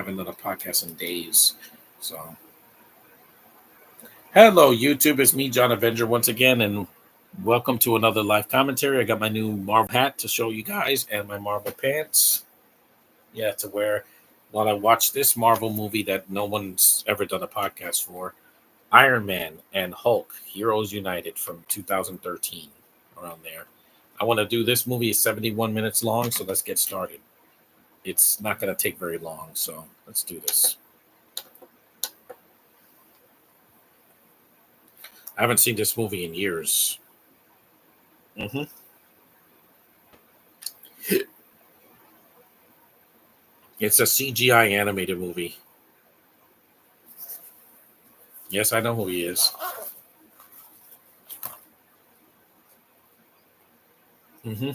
haven't done a podcast in days. So, hello, YouTube. It's me, John Avenger, once again, and welcome to another live commentary. I got my new Marvel hat to show you guys and my Marvel pants. Yeah, to wear while I watch this Marvel movie that no one's ever done a podcast for, Iron Man and Hulk, Heroes United from 2013, around there. I want to do this movie is 71 minutes long, so let's get started. It's not going to take very long, so let's do this. I haven't seen this movie in years. Mm-hmm. It's a CGI animated movie. Yes, I know who he is. Mm-hmm.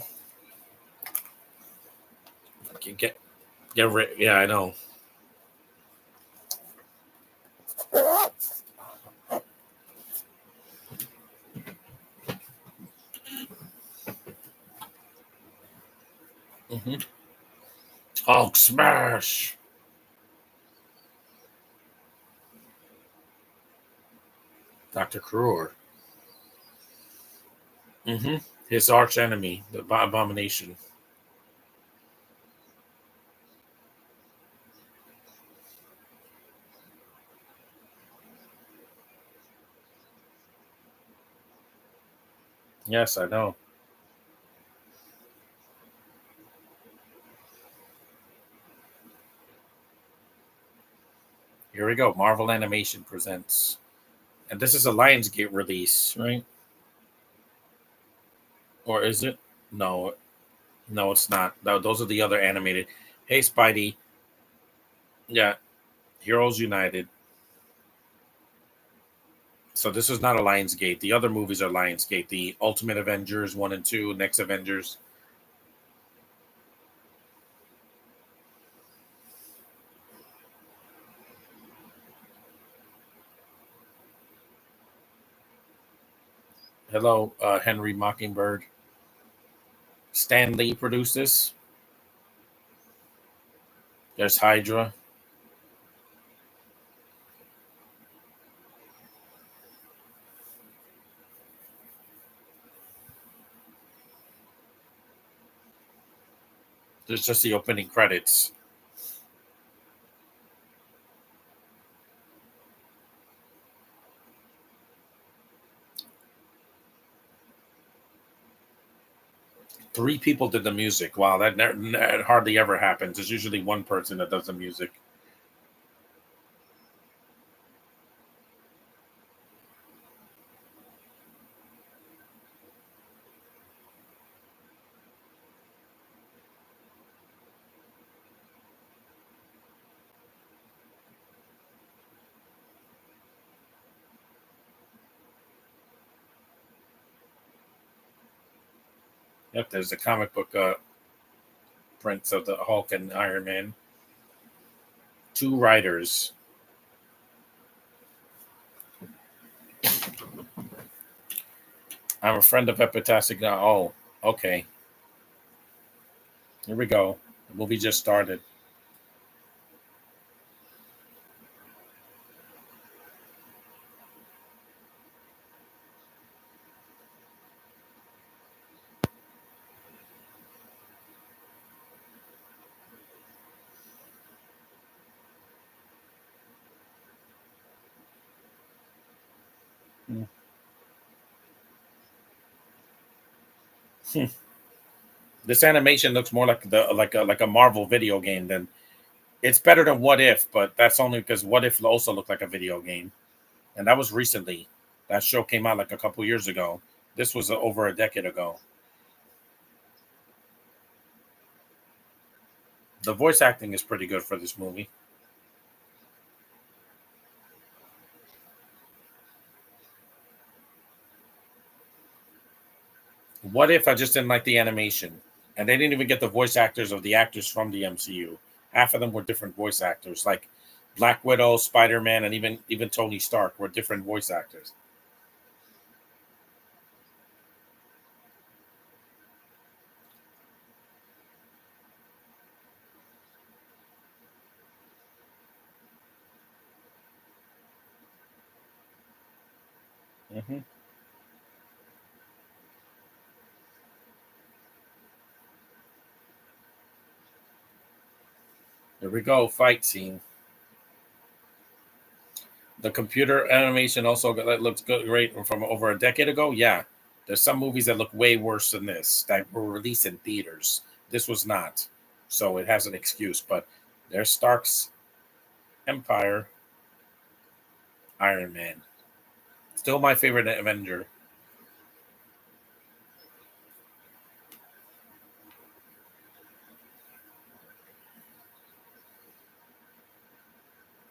Get rid. Yeah, I know. Mm-hmm. Hulk smash. Dr. Kruger. Mm-hmm. His arch enemy, the Abomination. Yes, I know. Here we go. Marvel Animation presents, and this is a Lionsgate release, right? Or is it? No, no, it's not. No, those are the other animated. Hey, Spidey. Yeah, Heroes United. So this is not a Lionsgate. The other movies are Lionsgate. The Ultimate Avengers 1 and 2, Next Avengers. Hello, Henry Mockingbird. Stan Lee produced this. There's Hydra. There's just the opening credits. Three people did the music. Wow, that hardly ever happens. There's usually one person that does the music. Yep, there's the comic book prints of the Hulk and Iron Man. Two writers. I'm a friend of Epitastic now. Oh, okay. Here we go. The movie just started. Hmm. This animation looks more like a Marvel video game than it's better than What If, but that's only because What If also looked like a video game, and that was recently. That show came out like a couple years ago. This was over a decade ago. The voice acting is pretty good for this movie. What If I just didn't like the animation, and they didn't even get the voice actors of the actors from the MCU. Half of them were different voice actors, like Black Widow, Spider Man, and even Tony Stark were different voice actors. Mm-hmm. There we go. Fight scene. The computer animation also that looks good, great from over a decade ago. Yeah, there's some movies that look way worse than this that were released in theaters. This was not, so it has an excuse. But there's Stark's Empire, Iron Man. Still my favorite Avenger.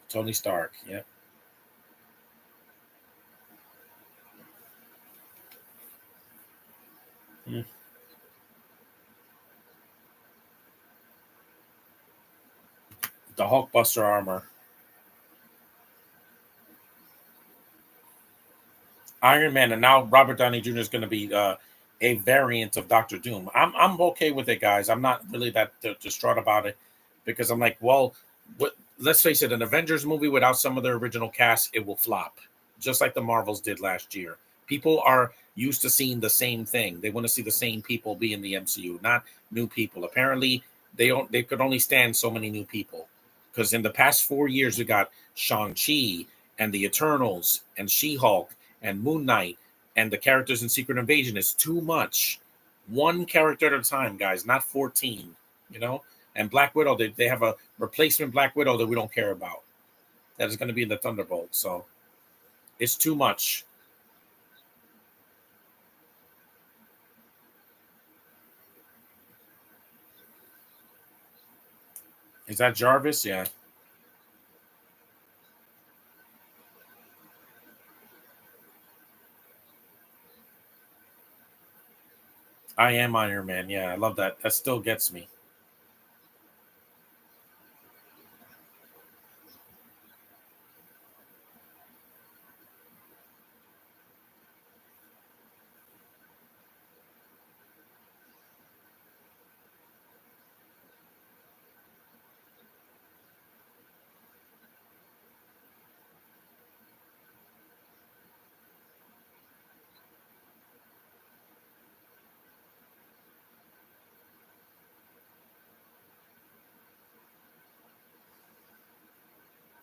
Tony Stark. Yeah. Mm. The Hulkbuster armor. Iron Man, and now Robert Downey Jr. is going to be a variant of Doctor Doom. I'm okay with it, guys. I'm not really that distraught about it because I'm like, well, let's face it, an Avengers movie without some of their original cast, it will flop, just like the Marvels did last year. People are used to seeing the same thing. They want to see the same people be in the MCU, not new people. Apparently, they could only stand so many new people because in the past 4 years we got Shang Chi and the Eternals and She Hulk and Moon Knight and the characters in Secret Invasion is too much. One character at a time, guys, not 14, you know? And Black Widow, they have a replacement Black Widow that we don't care about. That is going to be in the Thunderbolt. So it's too much. Is that Jarvis? Yeah. I am Iron Man. Yeah, I love that. That still gets me.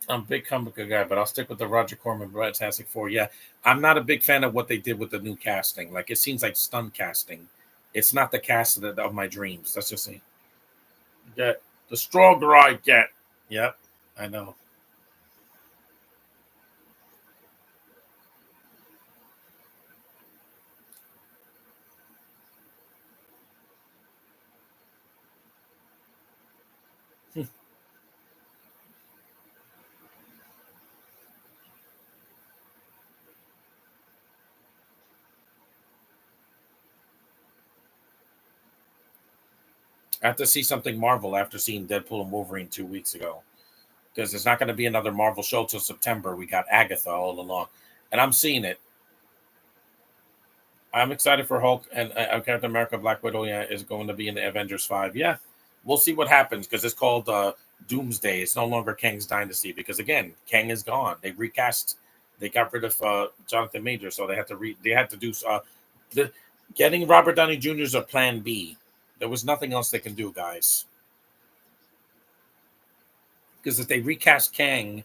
I'm a big comic book guy, but I'll stick with the Roger Corman Fantastic Four. Yeah, I'm not a big fan of what they did with the new casting. Like it seems like stunt casting. It's not the cast of my dreams. That's just it. Yeah, the stronger I get. Yep, I know. I have to see something Marvel after seeing Deadpool and Wolverine 2 weeks ago because there's not going to be another Marvel show till September. We got Agatha all along, and I'm seeing it. I'm excited for Hulk and Captain America. Black Widow, yeah, is going to be in the Avengers 5. Yeah, we'll see what happens because it's called Doomsday. It's no longer Kang's Dynasty because again, Kang is gone. They recast. They got rid of Jonathan Major, so they had to do the, getting Robert Downey Jr. is a plan B. There was nothing else they can do, guys. Because if they recast Kang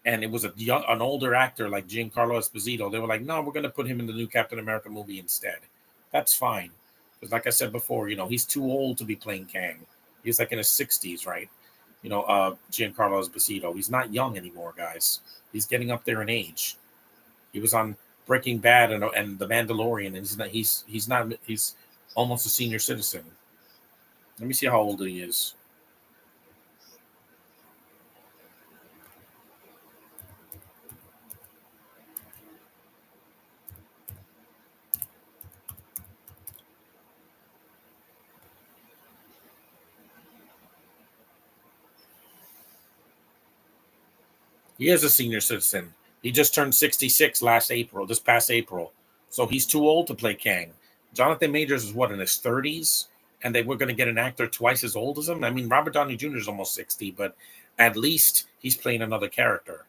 and it was an older actor like Giancarlo Esposito, they were like, no, we're going to put him in the new Captain America movie instead. That's fine. Because like I said before, he's too old to be playing Kang. He's like in his 60s, right? Giancarlo Esposito. He's not young anymore, guys. He's getting up there in age. He was on Breaking Bad and The Mandalorian, and he's almost a senior citizen. Let me see how old he is. He is a senior citizen. He just turned 66 this past April. So he's too old to play Kang. Jonathan Majors is what, in his 30s? And they were going to get an actor twice as old as him? I mean, Robert Downey Jr. is almost 60, but at least he's playing another character.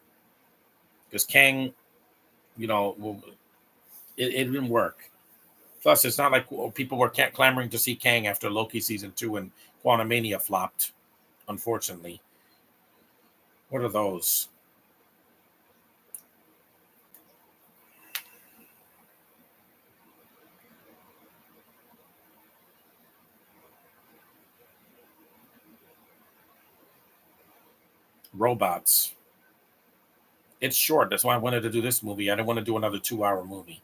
Because Kang, you know, It didn't work. Plus, it's not like people were clamoring to see Kang after Loki season 2 and Quantumania flopped. Unfortunately, what are those? Robots. It's short. That's why I wanted to do this movie. I didn't want to do another 2-hour movie.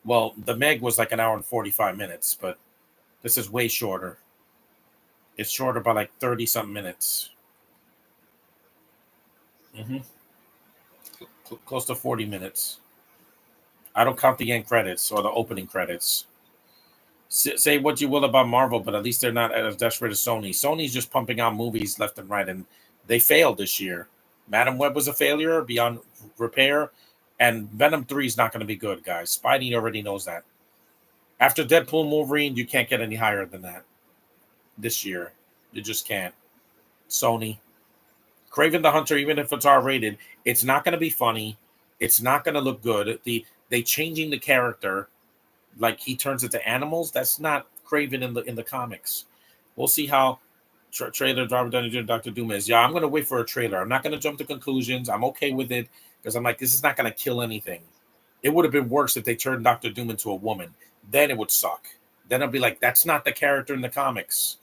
Well, the Meg was like an hour and 45 minutes, but this is way shorter. It's shorter by like 30 something minutes. Hmm. Close to 40 minutes. I don't count the end credits or the opening credits. Say what you will about Marvel, but at least they're not as desperate as Sony. Sony's just pumping out movies left and right, and they failed this year. Madam Web was a failure beyond repair, and Venom 3 is not going to be good, guys. Spidey already knows that. After Deadpool and Wolverine, you can't get any higher than that this year. You just can't. Sony. Craven the Hunter, even if it's R rated, it's not going to be funny. It's not going to look good. They changing the character, like he turns into animals. That's not Craven in the comics. We'll see how trailer Robert Downey Jr. Doctor Doom is. Yeah, I'm going to wait for a trailer. I'm not going to jump to conclusions. I'm okay with it because I'm like, this is not going to kill anything. It would have been worse if they turned Doctor Doom into a woman. Then it would suck. Then I'd be like, that's not the character in the comics.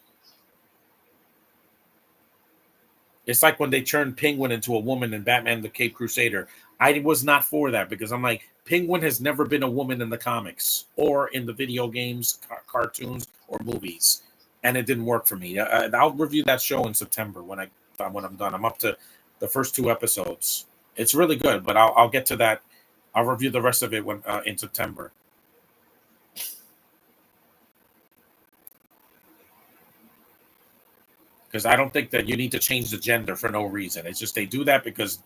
It's like when they turned Penguin into a woman in Batman the Cape Crusader. I was not for that because I'm like, Penguin has never been a woman in the comics or in the video games, cartoons, or movies, and it didn't work for me. I'll review that show in September when I'm done. I'm up to the first 2 episodes. It's really good, but I'll get to that. I'll review the rest of it when in September. Because I don't think that you need to change the gender for no reason. It's just they do that because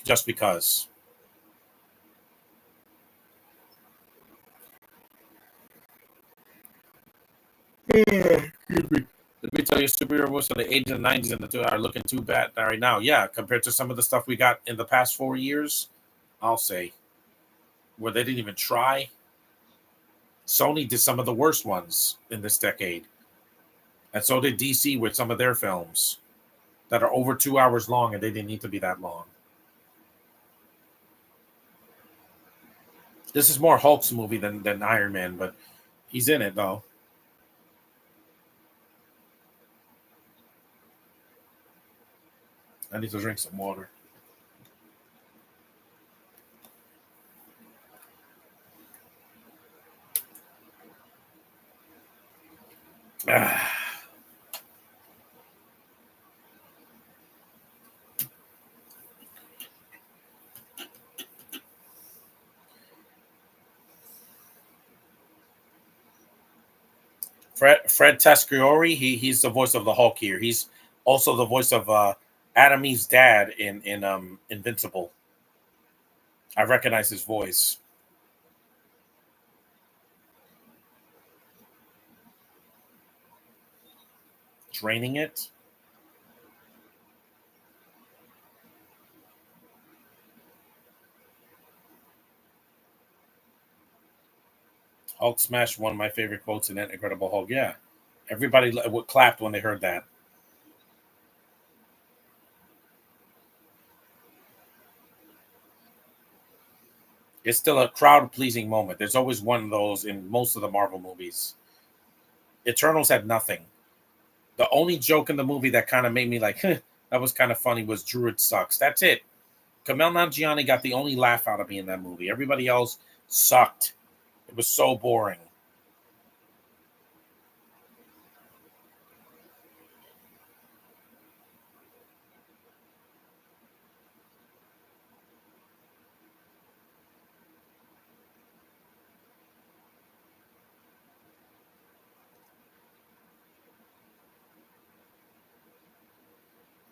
just because. Excuse me. Let me tell you, superhero movies of the 80s and 90s and the two are looking too bad right now. Yeah, compared to some of the stuff we got in the past 4 years, I'll say, where they didn't even try. Sony did some of the worst ones in this decade. And so did DC with some of their films that are over 2 hours long and they didn't need to be that long. This is more Hulk's movie than Iron Man, but he's in it though. I need to drink some water. Fred Tasciore, he's the voice of the Hulk here. He's also the voice of Adam Eve's dad in Invincible. I recognize his voice. Draining it. Hulk smash, one of my favorite quotes in that Incredible Hulk. Yeah, everybody clapped when they heard that. It's still a crowd pleasing moment. There's always one of those in most of the Marvel movies. Eternals had nothing. The only joke in the movie that kind of made me like, that was kind of funny was Druid sucks. That's it. Kumail Nanjiani got the only laugh out of me in that movie. Everybody else sucked. It was so boring.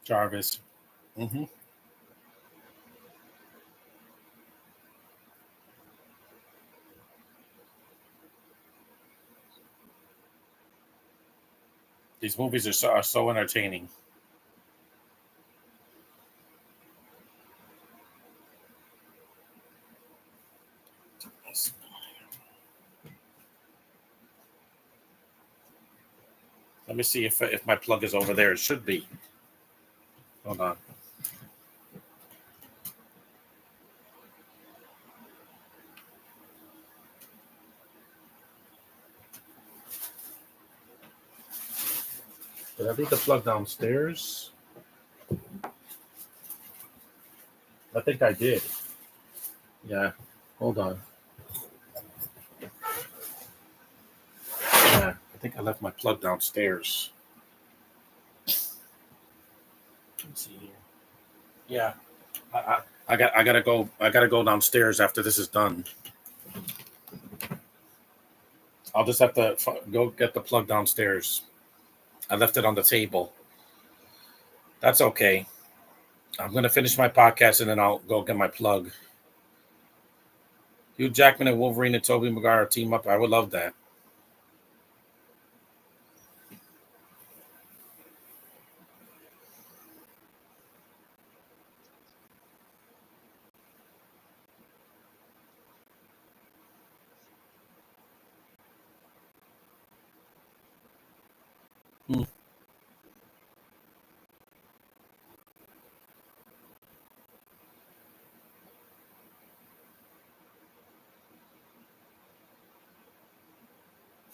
Jarvis. Hmm. These movies are so entertaining. Let me see if my plug is over there. It should be. Hold on. Did I leave the plug downstairs? I think I did. Yeah. Hold on. Yeah, I think I left my plug downstairs. Let's see here. Yeah. I gotta go. I gotta go downstairs after this is done. I'll just have to go get the plug downstairs. I left it on the table. That's okay. I'm gonna finish my podcast and then I'll go get my plug. Hugh Jackman and Wolverine and Tobey Maguire team up. I would love that.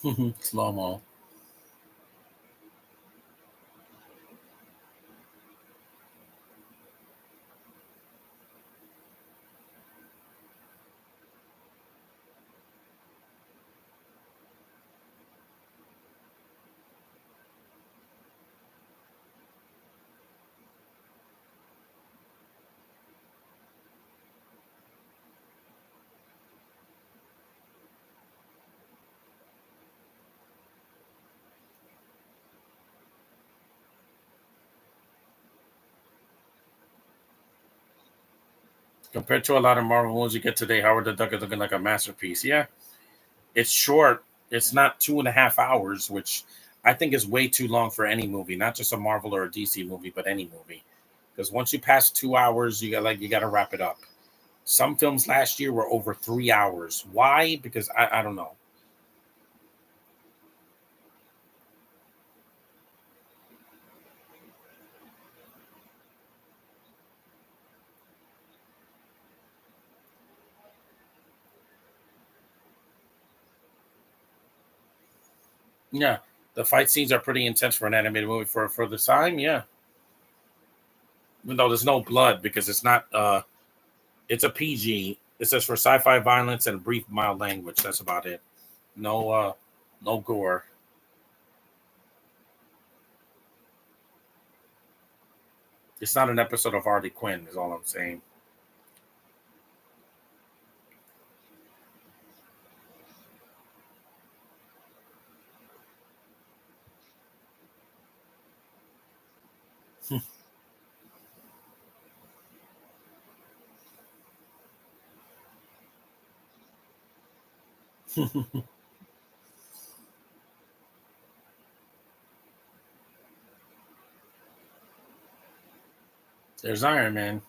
Hmm. Slow mo. Compared to a lot of Marvel movies you get today, Howard the Duck is looking like a masterpiece. Yeah, it's short. It's not 2.5 hours, which I think is way too long for any movie, not just a Marvel or a DC movie, but any movie. Because once you pass 2 hours, you got to wrap it up. Some films last year were over 3 hours. Why? Because I don't know. Yeah, the fight scenes are pretty intense for an animated movie for the time. Yeah, even though there's no blood because it's not. It's a PG. It says for sci-fi violence and brief mild language. That's about it. No, no gore. It's not an episode of Harley Quinn. Is all I'm saying. There's Iron Man.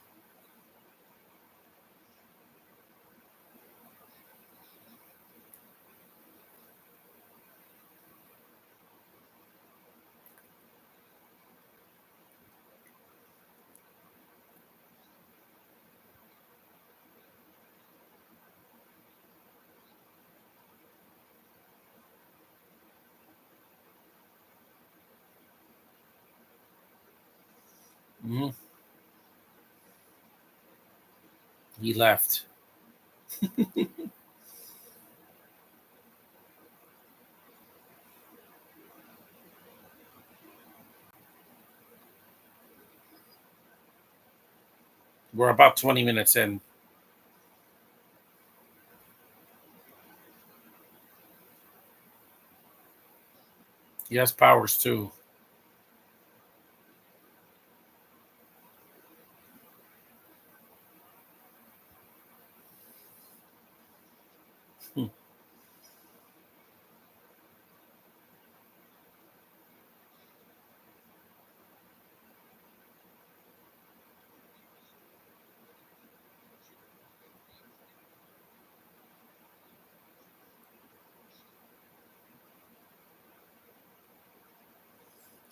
Hmm. He left. We're about 20 minutes in. He has powers too. Hmm.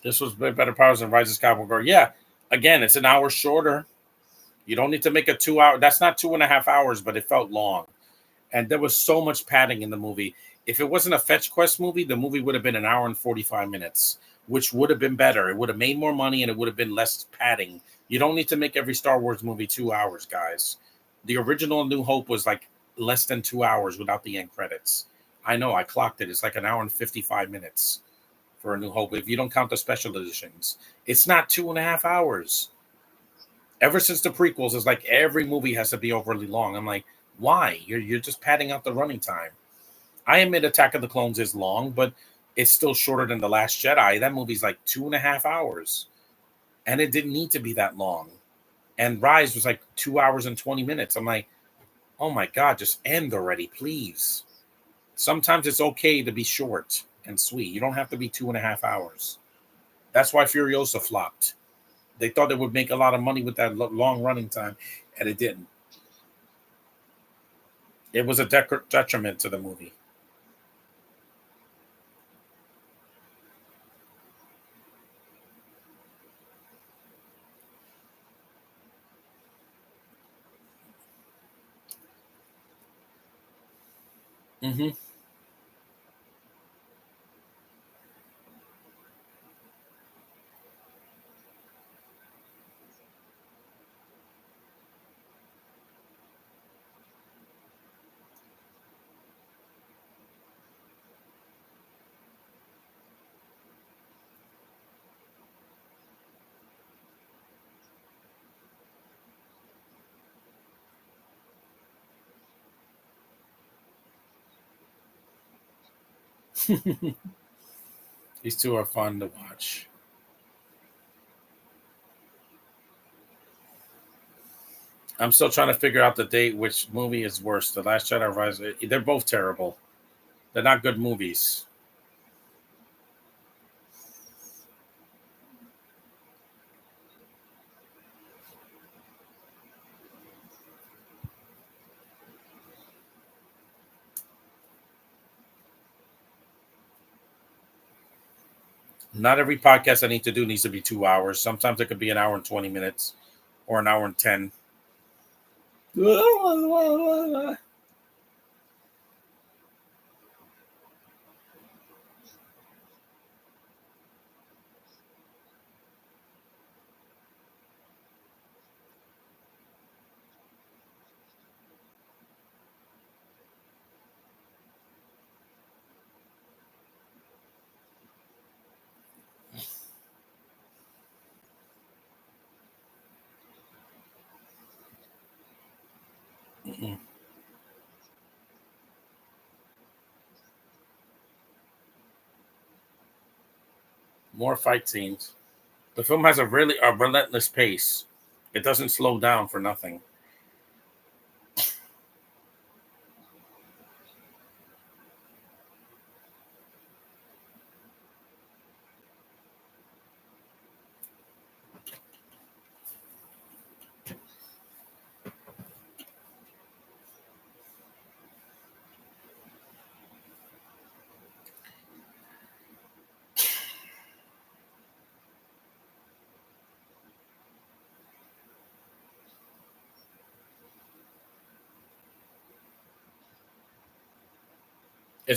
This was way better powers than Rise of Skywalker. Yeah, again, it's an hour shorter. You don't need to make a 2 hour. That's not 2.5 hours, but it felt long. And there was so much padding in the movie. If it wasn't a Fetch Quest movie, the movie would have been an hour and 45 minutes, which would have been better. It would have made more money and it would have been less padding. You don't need to make every Star Wars movie 2 hours, guys. The original New Hope was like less than 2 hours without the end credits. I know, I clocked it. It's like an hour and 55 minutes for A New Hope. If you don't count the special editions, it's not 2.5 hours. Ever since the prequels, it's like every movie has to be overly long. I'm like, why? You're just padding out the running time. I admit Attack of the Clones is long, but it's still shorter than The Last Jedi. That movie's like 2.5 hours, and it didn't need to be that long. And Rise was like 2 hours and 20 minutes. I'm like, oh my god, just end already, please. Sometimes it's okay to be short and sweet. You don't have to be 2.5 hours. That's why Furiosa flopped. They thought it would make a lot of money with that long running time, and it didn't. It was a detriment to the movie. Mm-hmm. These two are fun to watch. I'm still trying to figure out the date which movie is worse. The Last Jedi or Rise. They're both terrible. They're not good movies. Not every podcast I need to do needs to be 2 hours. Sometimes it could be an hour and 20 minutes or an hour and 10. Mm-mm. More fight scenes. The film has a relentless pace. It doesn't slow down for nothing.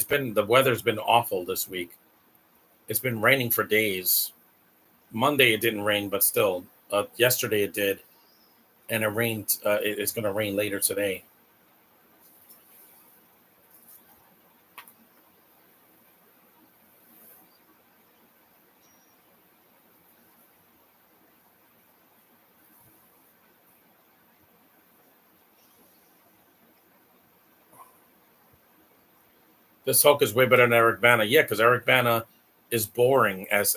The weather's been awful this week. It's been raining for days. Monday it didn't rain, but still, yesterday it did, and it rained. It's going to rain later today. This Hulk is way better than Eric Bana. Yeah, because Eric Bana is boring as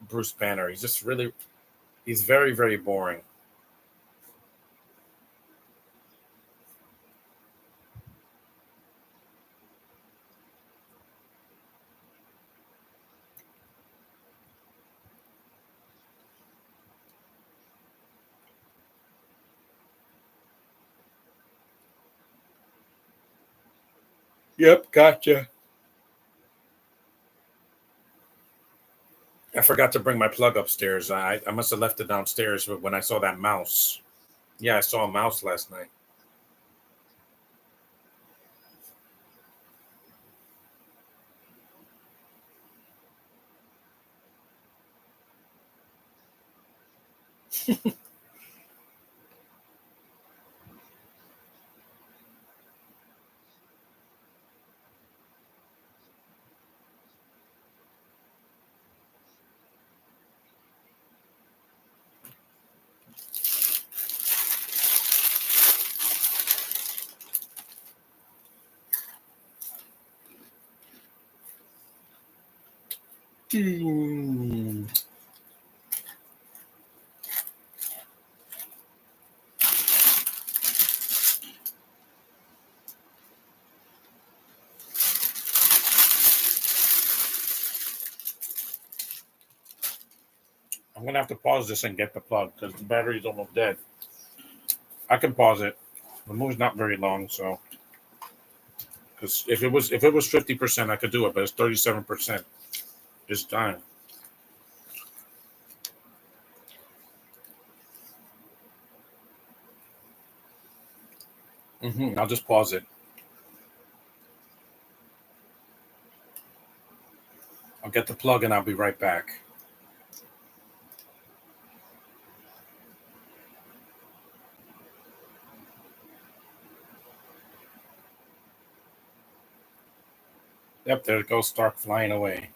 Bruce Banner. He's very very boring. Yep, gotcha. I forgot to bring my plug upstairs. I must have left it downstairs when I saw that mouse. Yeah, I saw a mouse last night. Hmm. I'm gonna have to pause this and get the plug because the battery's almost dead. I can pause it. The movie's not very long, so because if it was 50%, I could do it, but it's 37%. It's dying. I'll just pause it. I'll get the plug and I'll be right back. Yep, there it goes. Start flying away.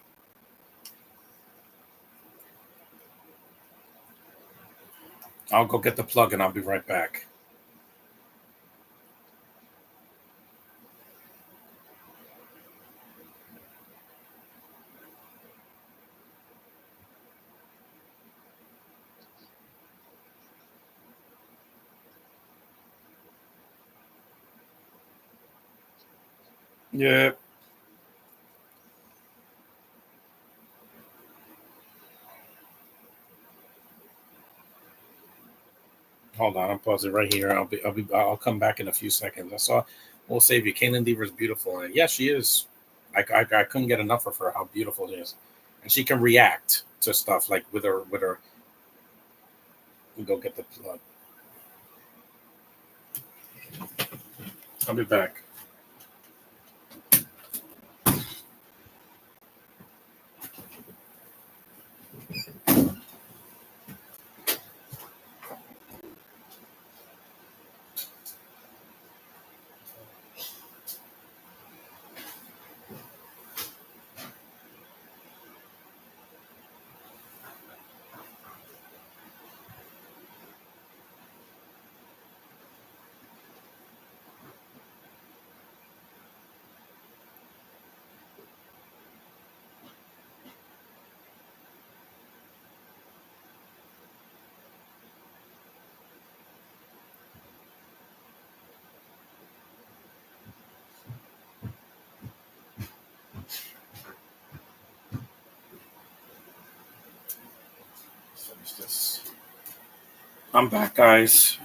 I'll go get the plug and I'll be right back. Yep. Hold on, I'll pause it right here. I'll come back in a few seconds. I saw. We'll save you. Caitlin Deaver is beautiful, and yeah, she is. I couldn't get enough of her. How beautiful she is, and she can react to stuff like with her. We go get the plug. I'll be back. Finish this. I'm back, guys.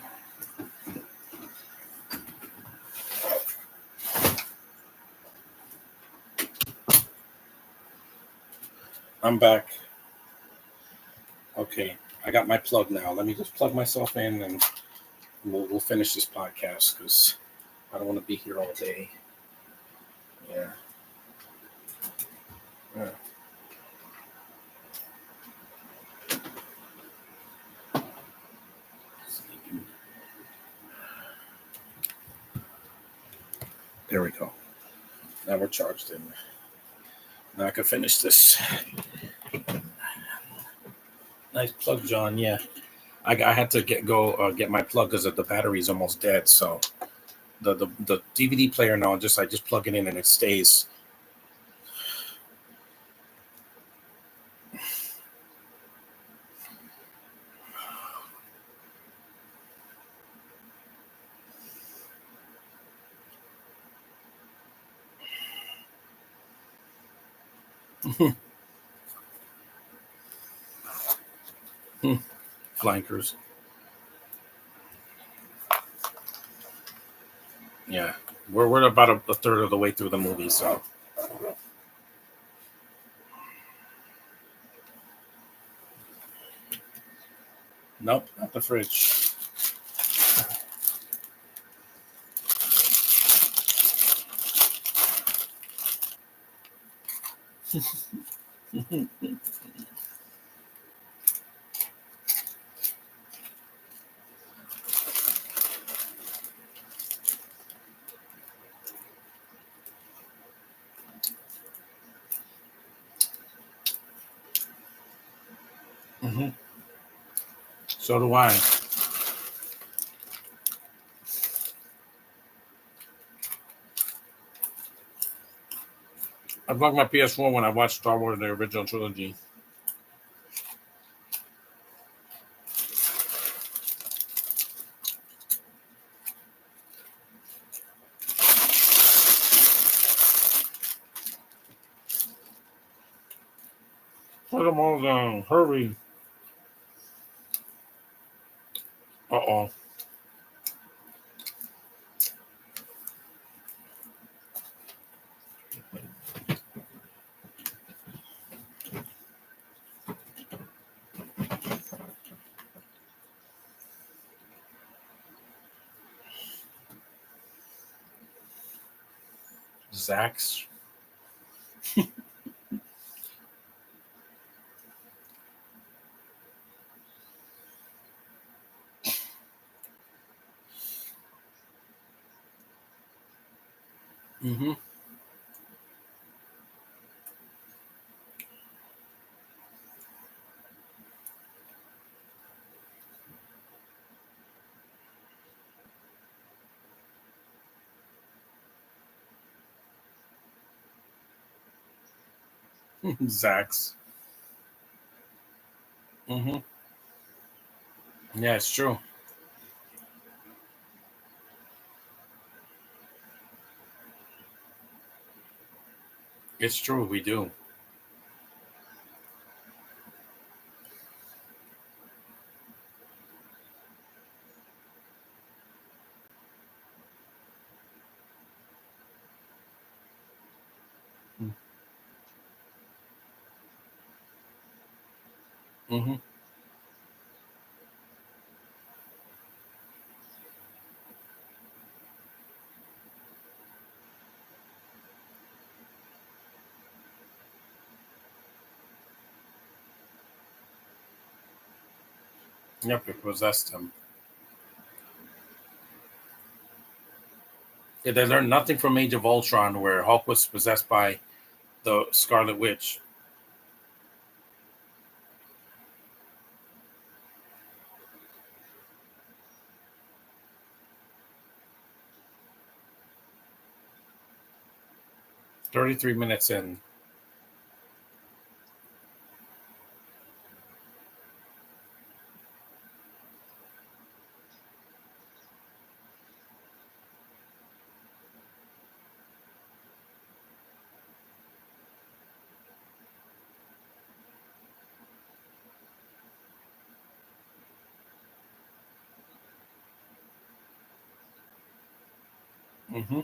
I'm back. Okay, I got my plug now. Let me just plug myself in and we'll finish this podcast because I don't want to be here all day. Yeah. Yeah. There we go. Now we're charged in. Now I can finish this. Nice plug, John. Yeah, I had to get my plug because the battery's almost dead. So the DVD player now I just plug it in and it stays. Flying Cruise. Yeah, we're about a third of the way through the movie, so the fridge. Mm-hmm. So do I. I plugged my PS4 when I watched Star Wars: The Original Trilogy. Put them all down. Hurry. Uh-oh. Zach's. Mm-hmm. Zach's. Mm-hmm. Yeah, it's true. It's true. We do. Mm-hmm. Yep, it possessed him. Yeah, they learned nothing from Age of Ultron, where Hulk was possessed by the Scarlet Witch. 33 minutes in. Mm-hmm.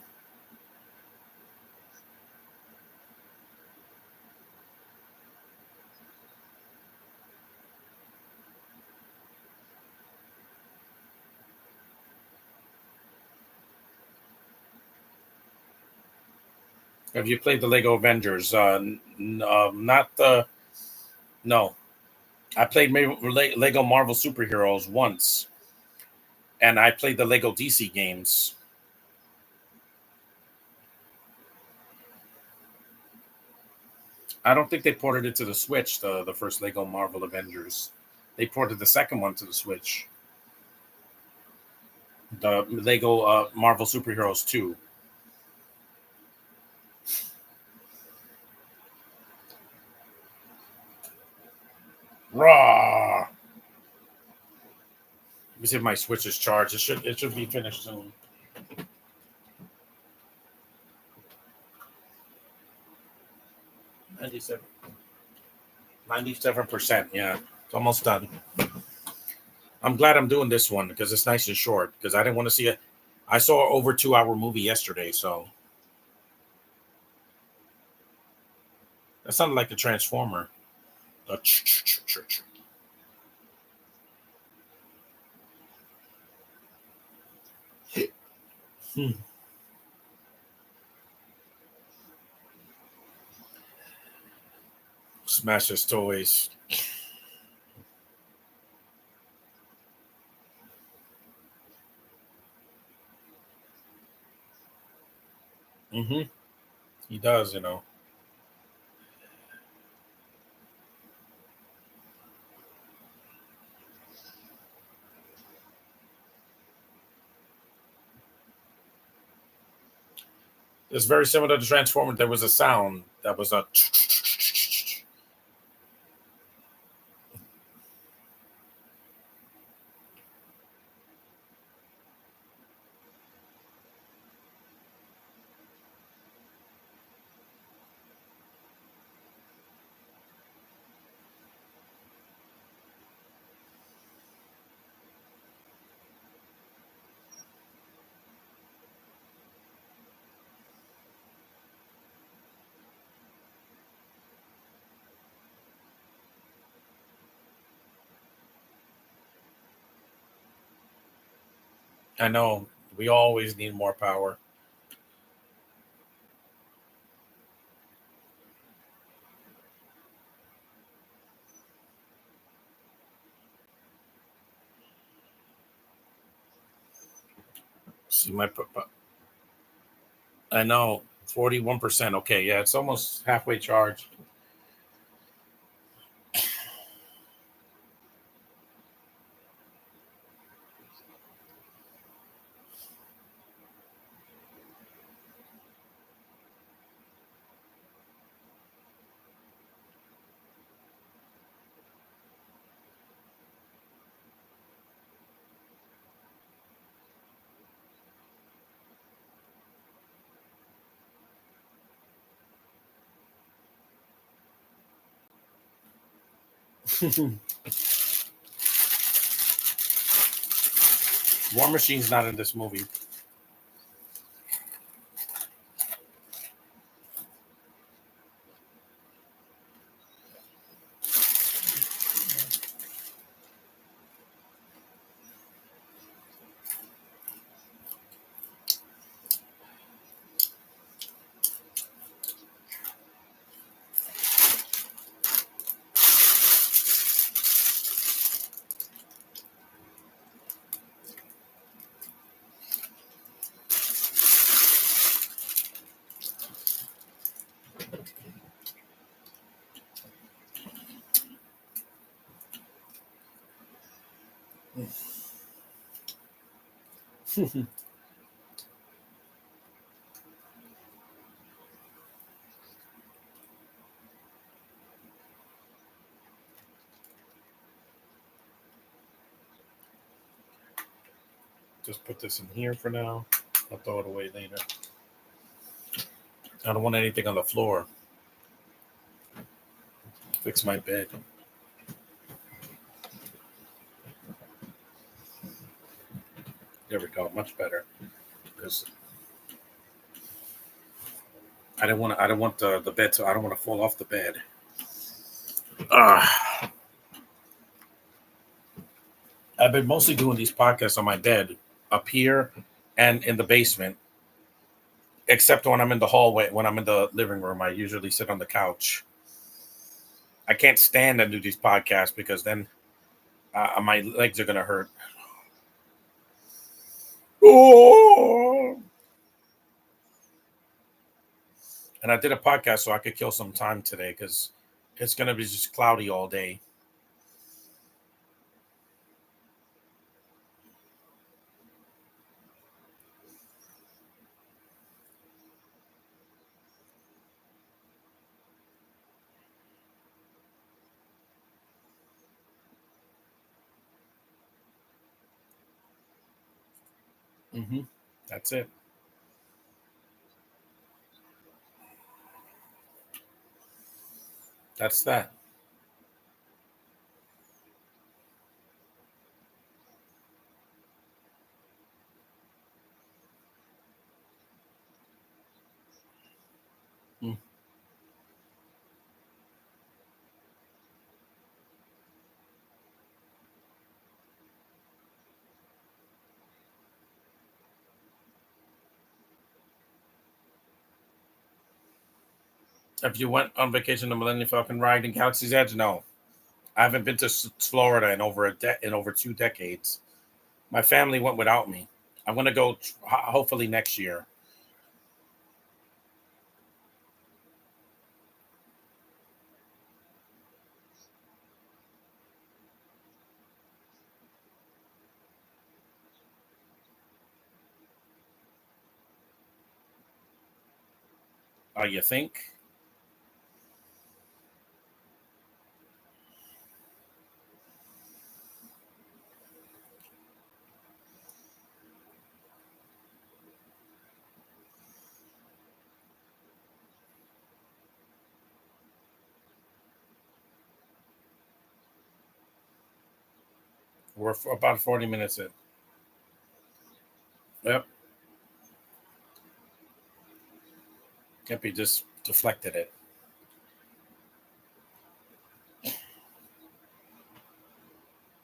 Have you played the Lego Avengers? Not the. No. I played Lego Marvel Superheroes once, and I played the Lego DC games. I don't think they ported it to the Switch, the first Lego Marvel Avengers. They ported the second one to the Switch. The Lego Marvel Superheroes 2. Raw! Let me see if my Switch is charged. It should be finished soon. 97. 97%. Yeah, it's almost done. I'm glad I'm doing this one because it's nice and short. Because I didn't want to see it. I saw an over 2 hour movie yesterday, so that sounded like a transformer. A Hmm. Smashes toys. Hmm. He does, you know. It's very similar to Transformers. There was a sound that was a. I know we always need more power. See my. I know 41%. Okay, yeah, it's almost halfway charged. War Machine's not in this movie. Just put this in here for now. I'll throw it away later. I don't want anything on the floor. Fix my bed. There we go. Much better. Because I don't want. I don't want the bed to. I don't want to fall off the bed. Ah, I've been mostly doing these podcasts on my bed, up here, and in the basement. Except when I'm in the hallway. When I'm in the living room, I usually sit on the couch. I can't stand and do these podcasts because then my legs are gonna hurt. Oh! And I did a podcast so I could kill some time today because it's gonna be just cloudy all day. Hmm. That's it. That's that. Mm. If you went on vacation to Millennium Falcon ride in Galaxy's Edge, no, I haven't been to Florida in in over 2 decades. My family went without me. I'm gonna go hopefully next year. You think? We're about 40 minutes in. Yep. Yep. You just deflected it.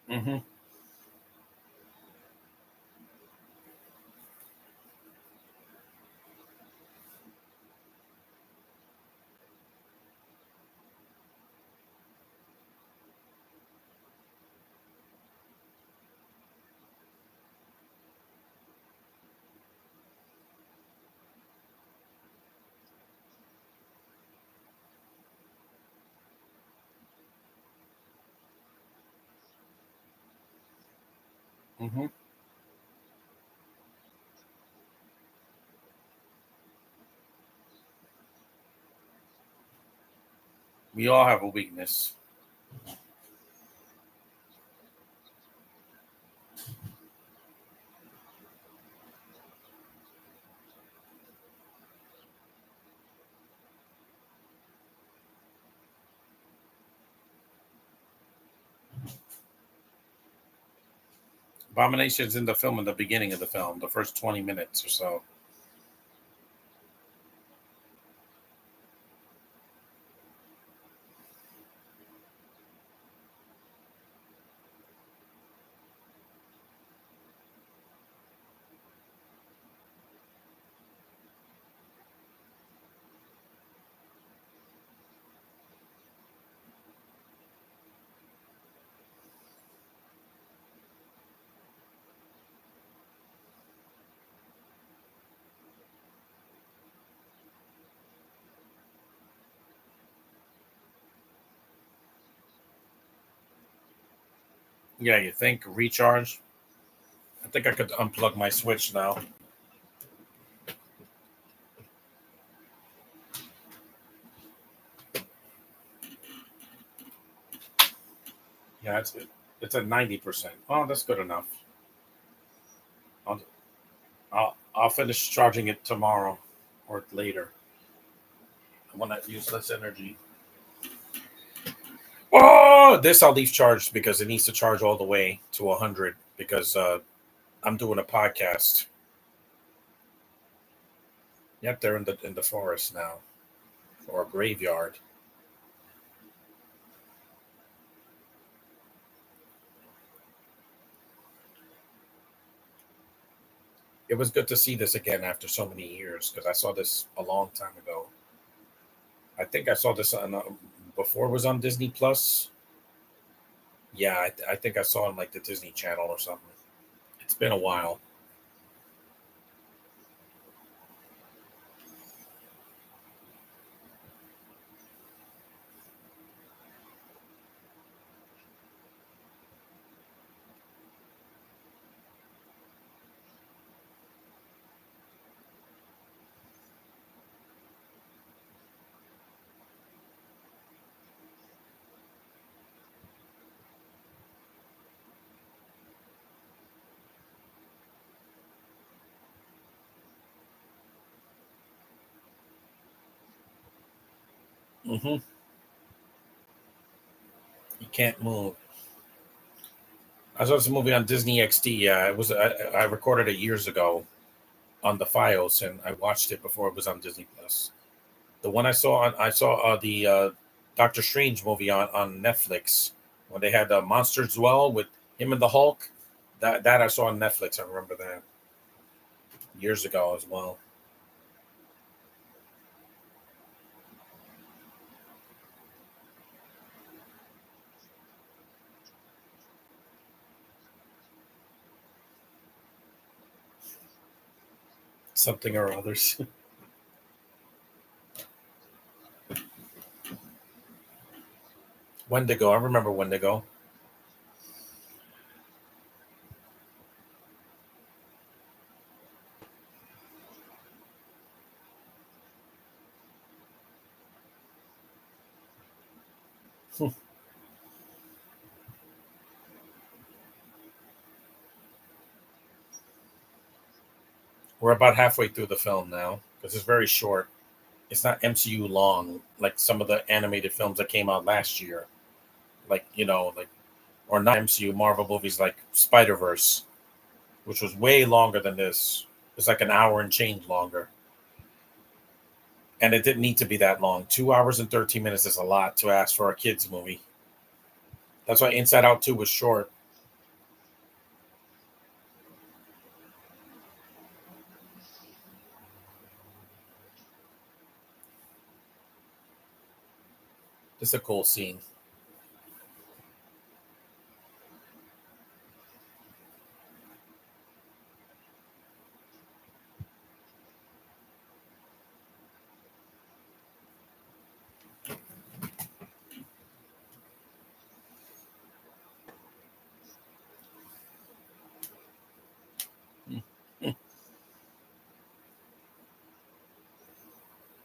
Hmm. Hmm. We all have a weakness. Abomination's in the film in the beginning of the film, the first 20 minutes or so. Yeah, you think recharge? I think I could unplug my switch now. Yeah, it's at 90%. Oh, that's good enough. I'll, I'll finish charging it tomorrow or later. I want to use less energy. Oh, this I'll leave charged because it needs to charge all the way to 100 because I'm doing a podcast. Yep, they're in the forest now or a graveyard. It was good to see this again after so many years because I saw this a long time ago. I think I saw this on before it was on Disney Plus. Yeah, I think I saw it on like the Disney Channel or something. It's been a while. Hmm. You can't move. I saw this movie on Disney XD. Yeah, it was. I recorded it years ago on the files, and I watched it before it was on Disney Plus. The one I saw the Doctor Strange movie on Netflix when they had Monsters Dwell with him and the Hulk. That I saw on Netflix. I remember that years ago as well. something or others. Wendigo. I remember Wendigo. We're about halfway through the film now because it's very short. It's not MCU long like some of the animated films that came out last year. Like, like, or not MCU Marvel movies like Spider Verse, which was way longer than this. It's like an hour and change longer. And it didn't need to be that long. 2 hours and 13 minutes is a lot to ask for a kids movie. That's why Inside Out 2 was short. It's a cool scene.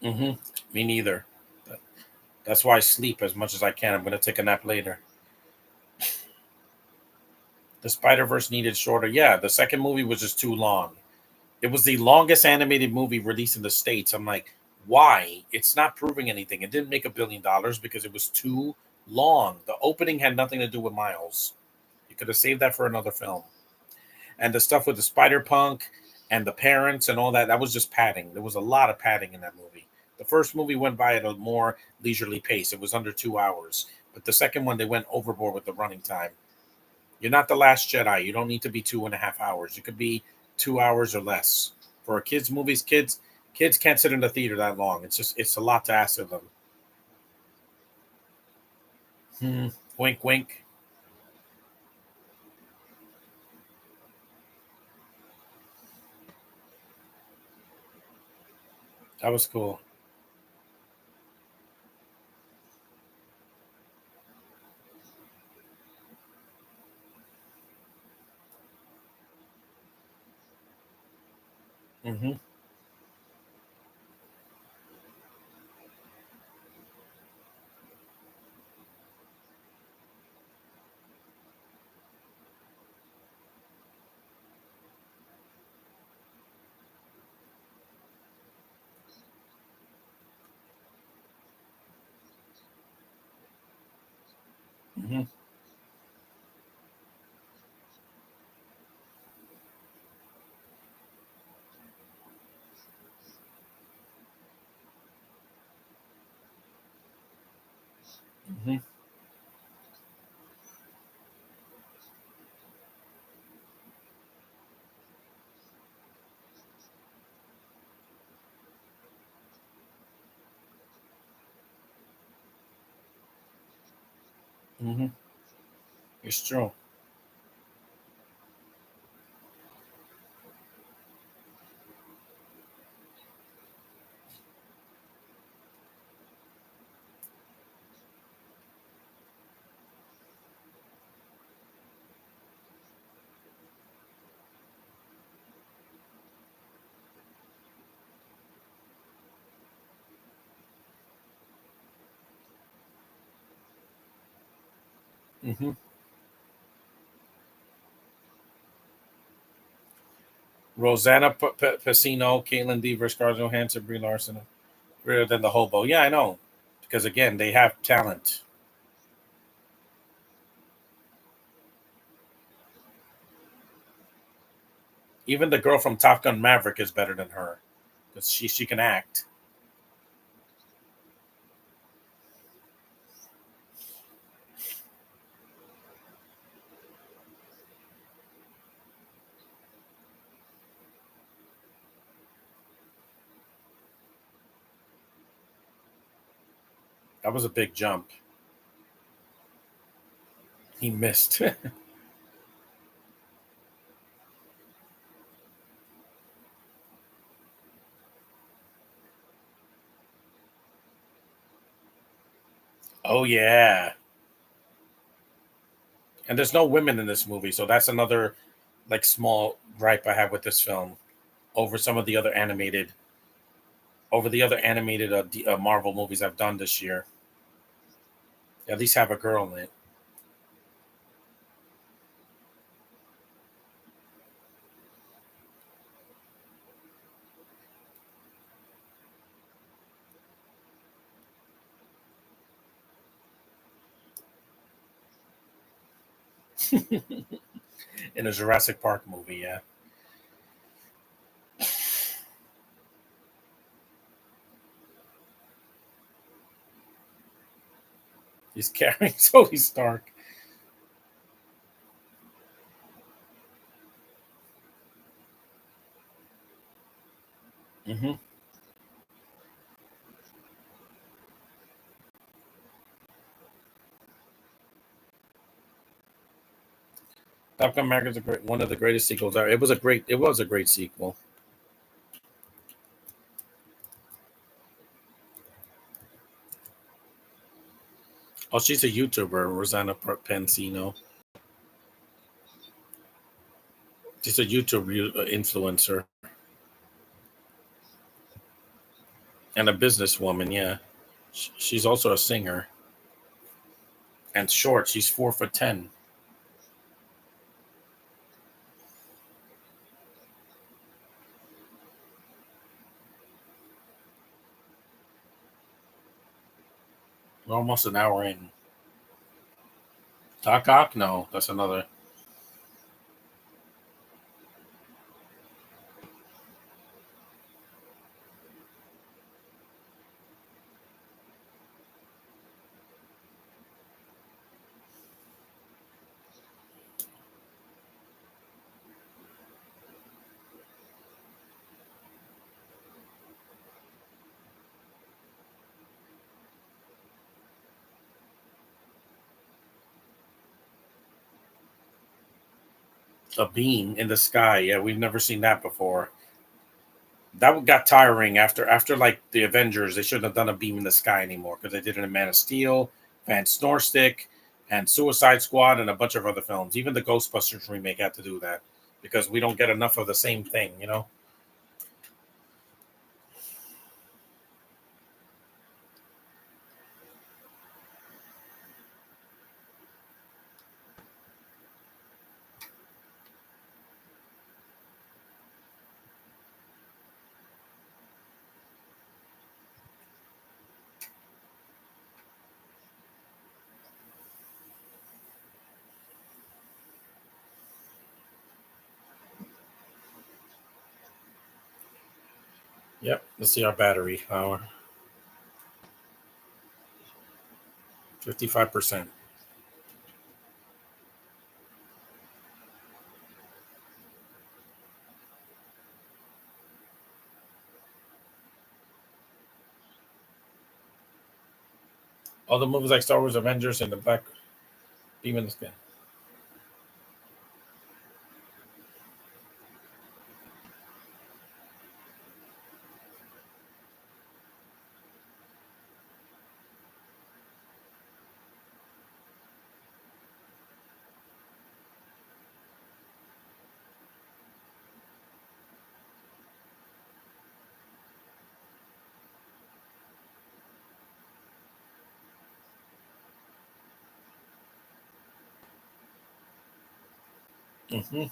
Hmm. Me neither. That's why I sleep as much as I can. I'm going to take a nap later. The Spider Verse needed shorter. Yeah, the second movie was just too long. It was the longest animated movie released in the States. I'm like, why? It's not proving anything. It didn't make $1 billion because it was too long. The opening had nothing to do with Miles. You could have saved that for another film. And the stuff with the Spider Punk and the parents and all that, that was just padding. There was a lot of padding in that movie. The first movie went by at a more leisurely pace. It was under 2 hours. But the second one, they went overboard with the running time. You're not the Last Jedi. You don't need to be 2.5 hours. You could be 2 hours or less. For a kids' movies, kids can't sit in the theater that long. It's a lot to ask of them. Hmm. Wink, wink. That was cool. Hmm. Hmm. Hmm. Hmm. It's true. Hmm. Rosanna Pacino, Caitlin Dever, Scarlett Johansson, Brie Larson, rather than the hobo. Yeah, I know. Because again, they have talent. Even the girl from Top Gun Maverick is better than her because she can act. That was a big jump. He missed. Oh yeah, and there's no women in this movie, so that's another like small gripe I have with this film over some of the other animated Marvel movies I've done this year. They at least have a girl in it. In a Jurassic Park movie. Yeah, he's carrying Tony Stark. Hmm. Top Gun Maverick is one of the greatest sequels ever. It was a great sequel. Oh, she's a YouTuber, Rosanna Pansino. She's a YouTube influencer and a businesswoman. Yeah, she's also a singer and short. She's 4'10". We're almost an hour in. Takak? No, that's another. A beam in the sky. Yeah, we've never seen that before. That got tiring after like the Avengers. They shouldn't have done a beam in the sky anymore because they did it in Man of Steel, Van Snorstick, and Suicide Squad, and a bunch of other films. Even the Ghostbusters remake had to do that because we don't get enough of the same thing. You know. Yep. Let's see our battery power. 55%. All the movies like Star Wars, Avengers, and the Black Beam in the sky. Mm-hmm.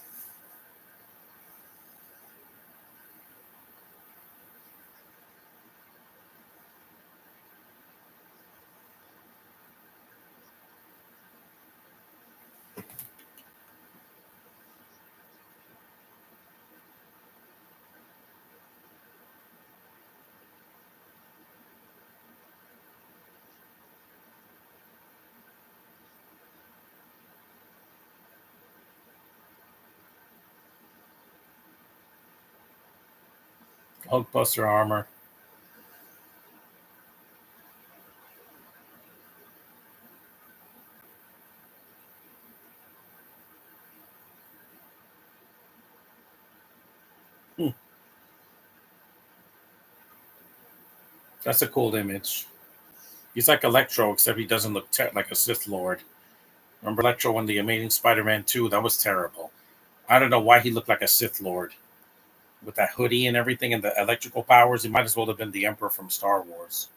Hulkbuster armor. Hmm. That's a cool image. He's like Electro, except he doesn't look like a Sith Lord. Remember Electro in the Amazing Spider-Man 2? That was terrible. I don't know why he looked like a Sith Lord with that hoodie and everything and the electrical powers. He might as well have been the Emperor from Star Wars.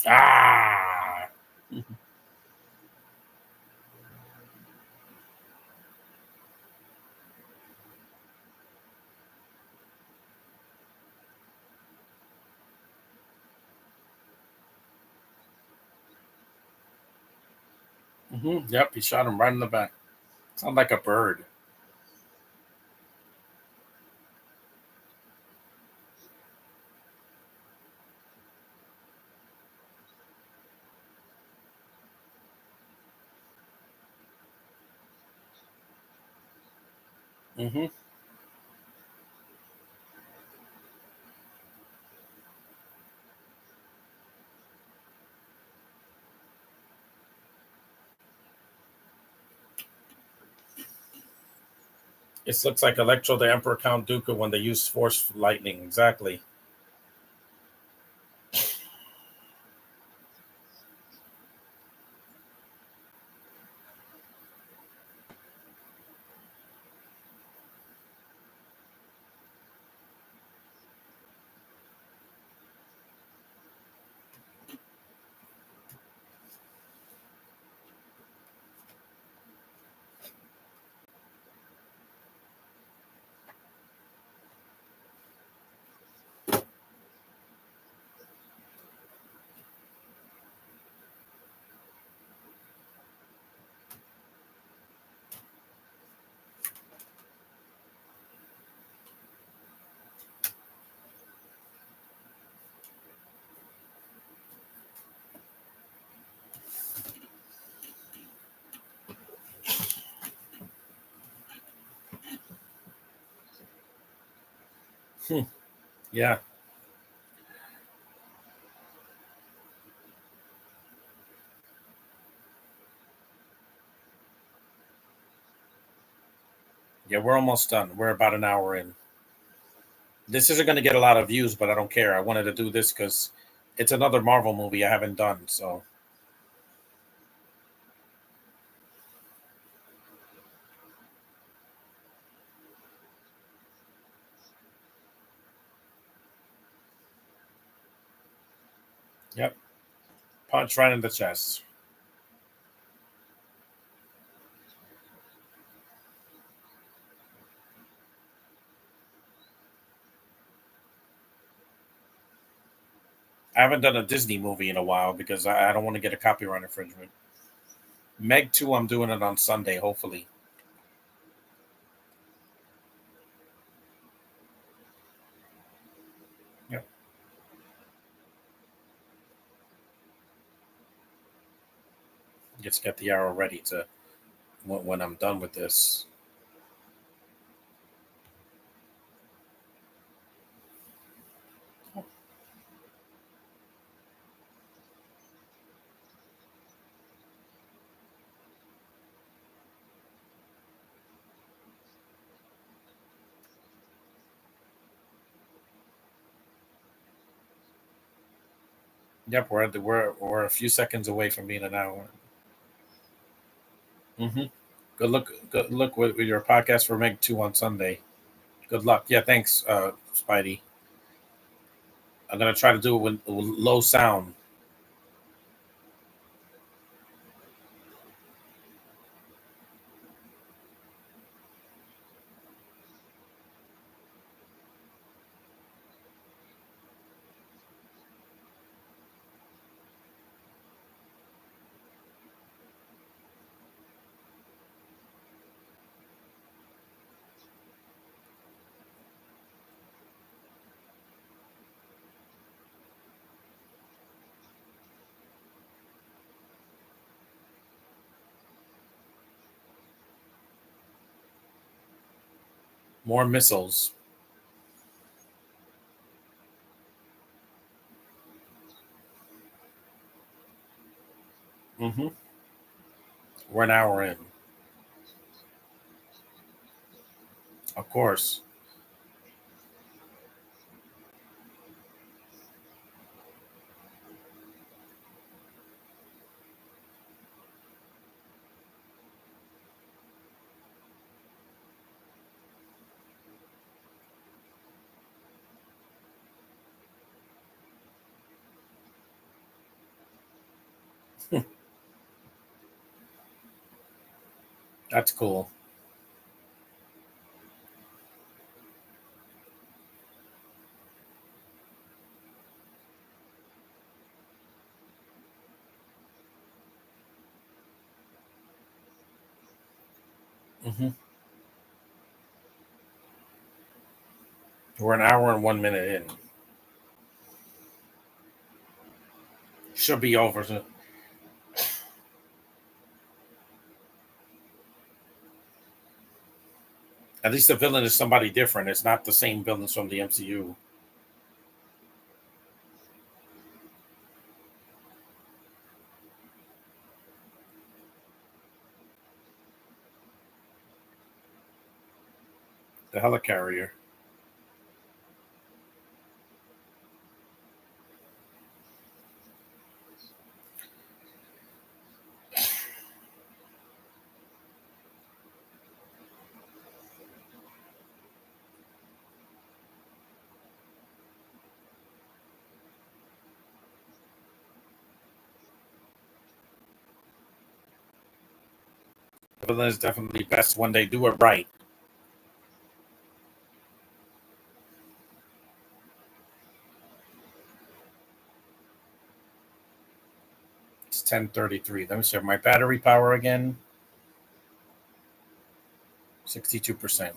Ah! Yep, he shot him right in the back. Sound like a bird. hmm It looks like Electro the Emperor Count Dooku when they use Force Lightning. Exactly. Hmm. Yeah. Yeah, we're almost done. We're about an hour in. This isn't going to get a lot of views, but I don't care. I wanted to do this because it's another Marvel movie I haven't done. So, yep. Punch right in the chest. I haven't done a Disney movie in a while because I don't want to get a copyright infringement. Meg 2, I'm doing it on Sunday, hopefully. Yep. Just get the arrow ready to when I'm done with this. Yep, we're a few seconds away from being an hour. hmm Good luck with your podcast for Meg 2 on Sunday. Good luck. Yeah, thanks, Spidey. I'm gonna try to do it with low sound. More missiles. Mm-hmm. We're an hour in. Of course. That's cool. Mm-hmm. We're an hour and 1 minute in. Should be over. At least the villain is somebody different. It's not the same villains from the MCU. The helicarrier. The villain is definitely best when they do it right. It's 10:33. Let me see my battery power again. 62%.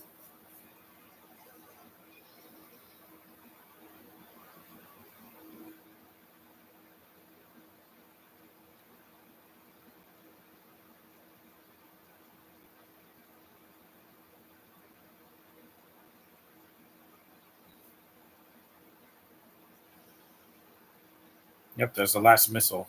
Yep, there's the last missile.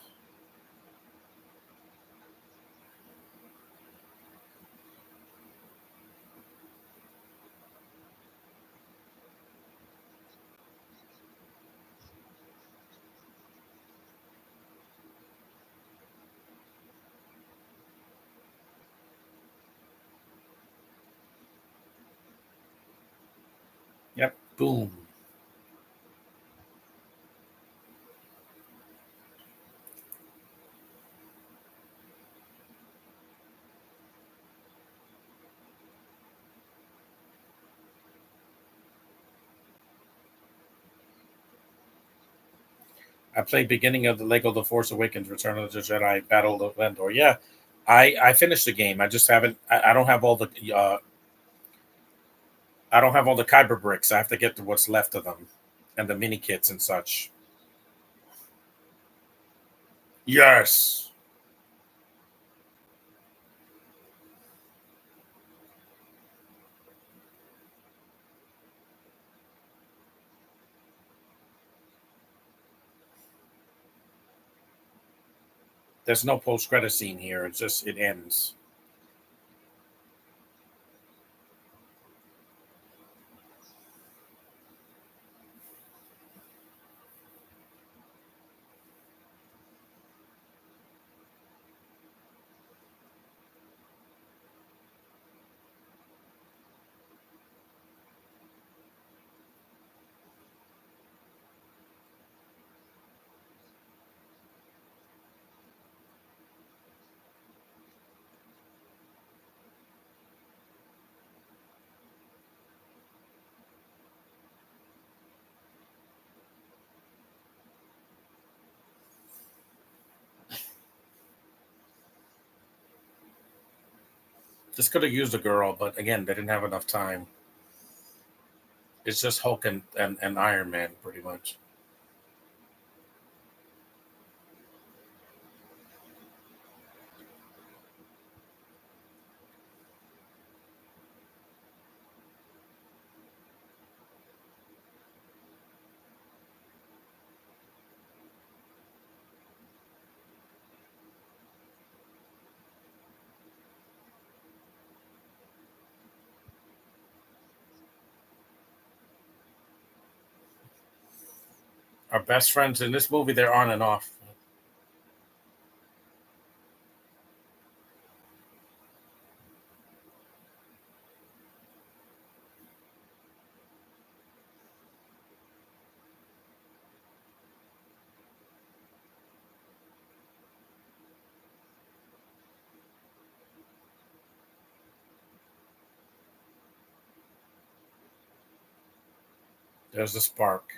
Yep, boom. I played beginning of the Lego The Force Awakens, Return of the Jedi, Battle of Endor. Yeah, I finished the game. I just haven't. I don't have all the. I don't have all the Kyber bricks. I have to get to what's left of them, and the mini kits and such. Yes, there's no post credit scene here. It's just it ends. This could have used a girl, but again, they didn't have enough time. It's just Hulk and Iron Man, pretty much. Our best friends in this movie, they're on and off. There's a spark.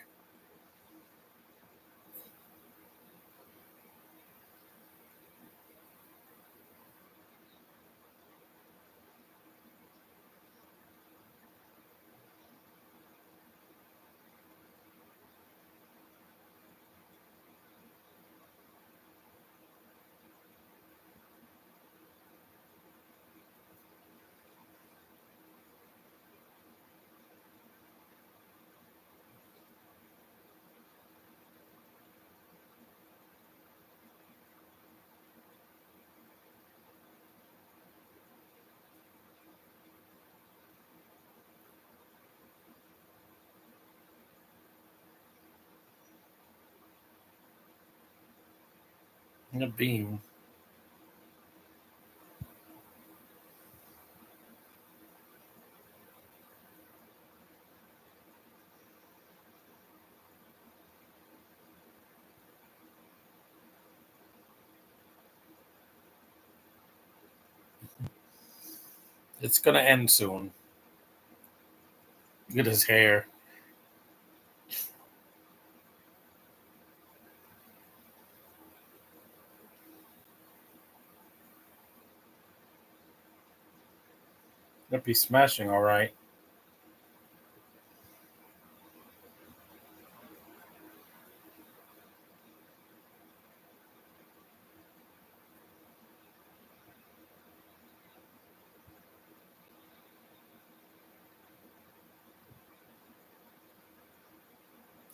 A beam. It's gonna end soon. Look at his hair. That'd be smashing, all right.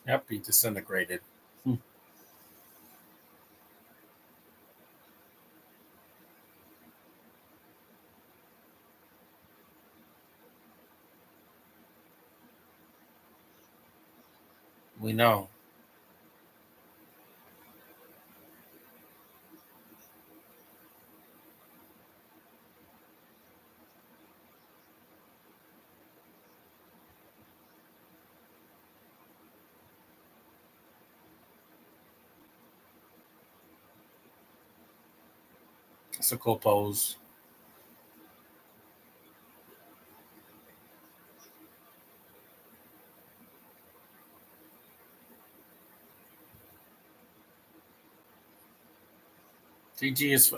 Yep, he disintegrated. Hmm. We know. It's a cool pose. CG is.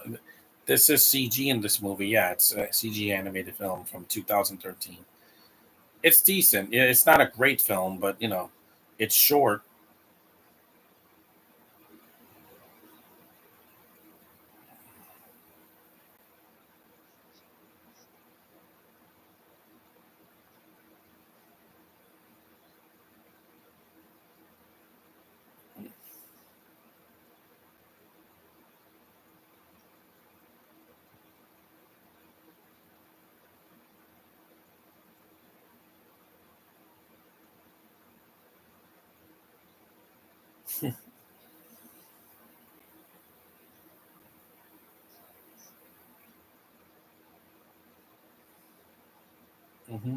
This is CG in this movie. Yeah, it's a CG animated film from 2013. It's decent. Yeah, it's not a great film, but it's short. Hmm.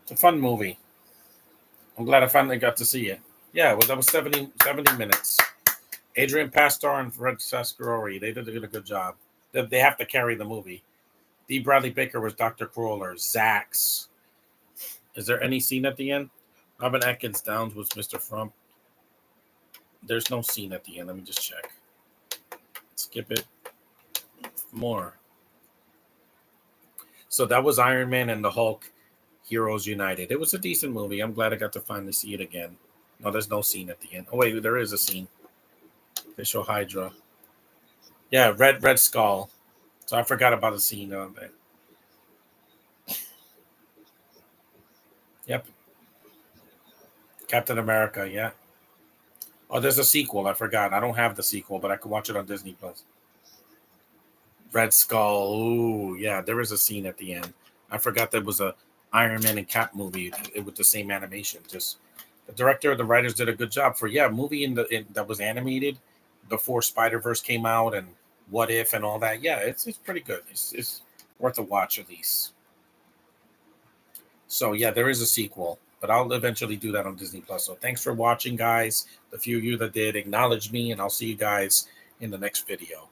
It's a fun movie. I'm glad I finally got to see it. Yeah, well, that was 70 minutes. Adrian Pastor and Fred Sascarori, they did a good job. They have to carry the movie. D. Bradley Baker was Dr. Crawler. Zax. Is there any scene at the end? Robin Atkins Downs was Mr. Frump. There's no scene at the end. Let me just check. Skip it. More. So that was Iron Man and the Hulk Heroes United. It was a decent movie. I'm glad I got to finally see it again. No, there's no scene at the end. Oh wait, there is a scene. They show Hydra. Yeah, Red Skull. So I forgot about the scene of it. Yep. Captain America, yeah. Oh, there's a sequel. I forgot. I don't have the sequel, but I can watch it on Disney Plus. Red Skull. Ooh, yeah, there is a scene at the end. I forgot there was a Iron Man and Cap movie with the same animation. Just the director, the writers did a good job for movie that was animated before Spider Verse came out and What If and all that. Yeah, it's pretty good. It's worth a watch at least. So yeah, there is a sequel, but I'll eventually do that on Disney Plus. So thanks for watching, guys. The few of you that did, acknowledge me, and I'll see you guys in the next video.